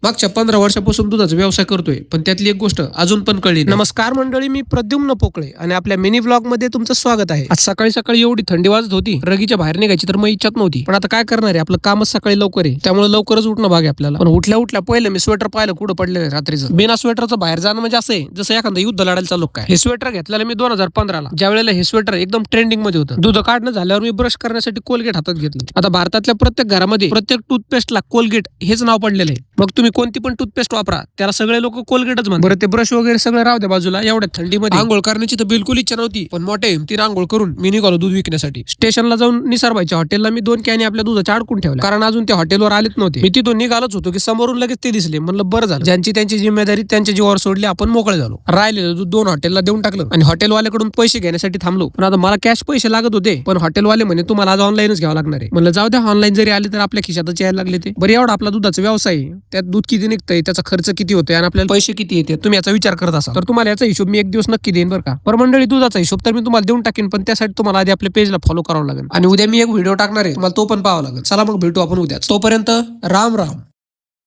मागच्या 15 वर्षापासून दुधाचा व्यवसाय करतोय, पण त्यातली एक गोष्ट अजून पण कळली नाही. नमस्कार मंडळी, मी प्रद्युम्न पोकळे आणि आपल्या मिनी व्लॉग मध्ये तुमचं स्वागत आहे. आज सकाळी सकाळी एवढी थंडी वाजत होती, रगीच्या बाहेर निघायची तर मग इच्छाच नव्हती. पण आता काय करणार आहे, आपलं कामच सकाळी लवकर आहे, त्यामुळे लवकरच उठणं भाग आहे आपल्याला. पण उठल्या उठल्या पहिले मी स्वेटर पाहिलं कुठं पडलेलं रात्रीचं. बिना स्वेटरचं बाहेर जाणं म्हणजे असं आहे जसं एखादं युद्ध लढायला चालू काय. हे स्वेटर घेतलेलं मी 2015 ला, ज्या वेळेला हे स्वेटर एकदम ट्रेंडिंग मध्ये होतं. दूध काढणं झाल्यावर मी ब्रश करण्यासाठी कोलगेट हातात घेतलं. आता भारतातल्या प्रत्येक घरामध्ये प्रत्येक टूथपेस्टला कोलगेट हेच नाव पडलेलं आहे. मग तुम्ही कोणती पण टूथपेस्ट वापरा, त्याला सगळे लोक कोलगेटच म्हणतात. बरं, ते ब्रश वगैरे सगळं राहू द्या बाजूला. एवढ्या थंडीमध्ये आंघोळ करण्याची तर बिलकुल इच्छा नव्हती, पण मोठ्या हिमतीने आंघोळ करून मी निघालो दूध विकण्यासाठी. स्टेशनला जाऊन निसारबाईच्या हॉटेलला मी 2 कॅनी आपल्या दुधाच्या अडकून ठेवल्या, कारण अजून त्या हॉटेलवर आलेच नव्हते. मी तिथून निघालोच होतो की समोरून लगेच ते दिसले. म्हणलं बरं झालं, ज्यांची त्यांची जिम्मेदारी त्यांच्या जीवावर सोडली, आपण मोकळे झालो. राहिलेलं दूध 2 हॉटेलला देऊन टाकलं आणि हॉटेलवाल्याकडून पैसे घेण्यासाठी थांबलो. पण आता मला कॅश पैसे लागत होते, पण हॉटेलवाले म्हणे तुम्हाला आज ऑनलाईनच घ्यावं लागणार आहे. म्हणलं जाऊ द्या, ऑनलाईन जरी आले तर आपल्या खिशातच यायला लागले ते. बरं, एवढा आपला दुधाचा व्यवसाय आहे, त्यात दूध किती निघतंय, त्याचा खर्च किती होतोय आणि आपल्याला पैसे किती येते, तुम्ही याचा विचार करत असाल तर तुम्हाला याचा हिशोब मी एक दिवस नक्की देईन बरं का. पर मंडळी, दुधाचा हिशोब तर मी तुम्हाला देऊन टाकेन, पण त्यासाठी तुम्हाला आधी आपल्या पेजला फॉलो करावं लागेल आणि उद्या मी एक व्हिडिओ टाकणार आहे, तुम्हाला तो पण पाहावा लागेल. चला मग भेटू आपण उद्या. तोपर्यंत राम राम.